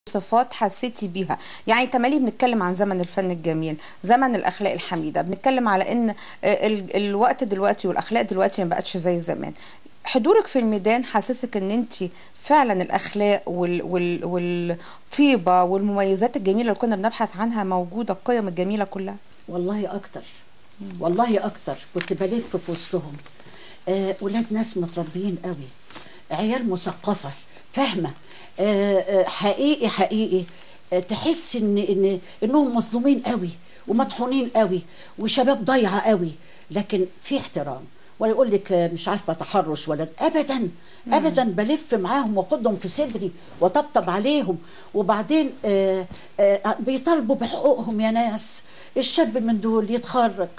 صفات حسيتي بيها؟ يعني تمالي بنتكلم عن زمن الفن الجميل، زمن الاخلاق الحميده، بنتكلم على ان الوقت دلوقتي والاخلاق دلوقتي ما بقتش زي زمان. حضورك في الميدان حسسك ان انت فعلا الاخلاق والطيبه والمميزات الجميله اللي كنا بنبحث عنها موجوده، القيم الجميله كلها؟ والله اكتر، والله اكتر. كنت بلف في وسطهم، ولاد ناس متربيين قوي، عيال مثقفه فاهمه، حقيقي حقيقي. تحس انهم مظلومين قوي ومطحونين قوي وشباب ضايعه قوي، لكن في احترام. ولا يقول لك مش عارفه تحرش ولا ابدا ابدا. بلف معاهم واخدهم في صدري وطبطب عليهم، وبعدين بيطالبوا بحقوقهم يا ناس. الشاب من دول يتخرج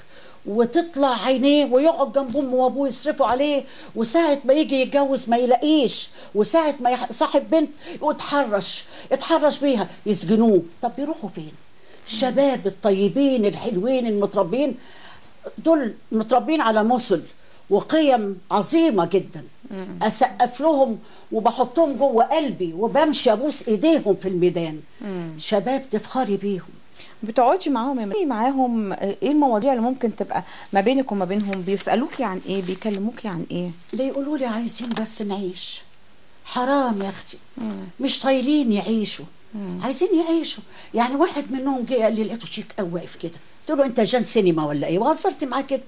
وتطلع عينيه ويقعد جنب امه وابوه يصرفوا عليه، وساعه ما يجي يتجوز ما يلاقيش، وساعه ما صاحب بنت يتحرش بيها يسجنوه. طب يروحوا فين؟ الشباب الطيبين الحلوين المتربين دول متربين على مصل وقيم عظيمه جدا، اسقف لهم وبحطهم جوه قلبي وبمشي ابوس ايديهم في الميدان. شباب تفخري بيهم. بتقعدي معاهم ايه المواضيع اللي ممكن تبقى ما بينك وما بينهم؟ بيسألوكي عن ايه؟ بيكلموكي عن ايه؟ بيقولوا لي عايزين بس نعيش. حرام يا اختي، مش طايلين يعيشوا. عايزين يعيشوا. يعني واحد منهم جه قال لي، لقيته شيك قوي واقف كده، قلت له انت جان سينما ولا ايه؟ وهزرت معاه كده.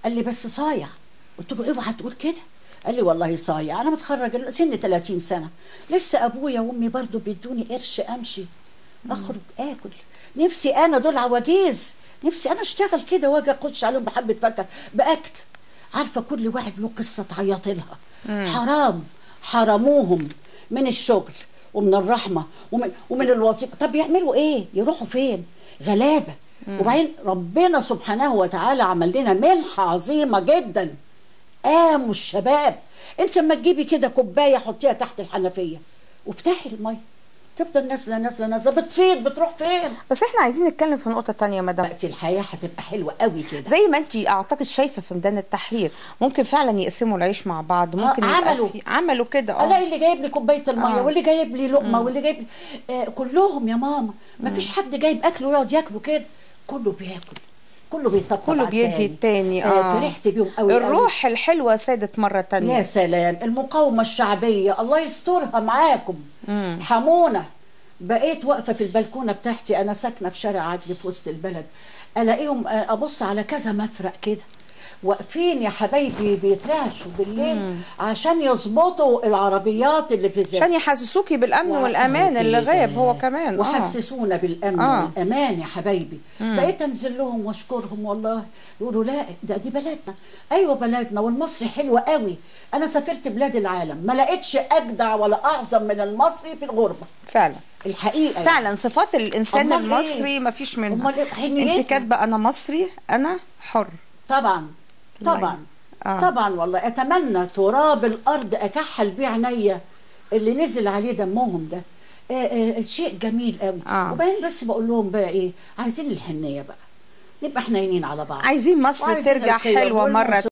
قال لي بس صايع. قلت له اوعى تقول كده. قال لي والله صايع، انا متخرج سن 30 سنه، لسه ابويا وامي برضو بيدوني قرش امشي اخرج اكل. نفسي انا دول عواجيز، نفسي انا اشتغل كده واجي اخش عليهم بحبه فاكهه باكل. عارفه كل واحد له قصه تعيط لها. حرام، حرموهم من الشغل ومن الرحمه ومن الوظيفه. طب يعملوا ايه؟ يروحوا فين؟ غلابه. وبعدين ربنا سبحانه وتعالى عمل لنا منحه عظيمه جدا، قاموا الشباب. انت لما تجيبي كده كوبايه حطيها تحت الحنفيه وافتحي الميه، تفضل نازله نازله نازله، بتفيض، بتروح فين؟ بس احنا عايزين نتكلم في نقطه تانية يا مدام. وقت الحياه هتبقى حلوه قوي كده. زي ما انت اعتقد شايفه في ميدان التحرير ممكن فعلا يقسموا العيش مع بعض، ممكن عملوا كده. الاقي اللي جايب لي كوبايه الميه واللي جايب لي لقمه واللي جايب لي كلهم يا ماما. ما فيش حد جايب اكل ويقعد ياكله كده، كله بياكل، كله بيطبطب، كله بيدي التاني. فرحت بيهم قوي. الروح الحلوه سادت مره تانية. يا سلام. المقاومه الشعبيه الله يسترها معاكم. حمونا. بقيت واقفه في البلكونه بتاعتي، انا ساكنه في شارع عدلي في وسط البلد، الاقيهم ابص على كذا مفرق كده واقفين يا حبايبي بيترعشوا بالليل عشان يظبطوا العربيات اللي عشان يحسسوكي بالامن والامان اللي غاب هو كمان. وحسسونا بالامن والامان يا حبايبي. بقيت انزل لهم واشكرهم والله. يقولوا لا دي بلدنا. ايوه بلدنا، والمصري حلوه قوي. انا سافرت بلاد العالم ما لقيتش اجدع ولا اعظم من المصري في الغربه فعلا. الحقيقه فعلا يعني. صفات الانسان المصري ما فيش منها. انت كاتبه انا مصري انا حر. طبعا طبعا طبعا. والله اتمنى تراب الارض اكحل بيه عينيا اللي نزل عليه دمهم ده. شيء جميل قوي. وبعدين بس بقول لهم بقى ايه، عايزين الحنيه بقى، نبقى حنينين على بعض، عايزين مصر ترجع حلوه مره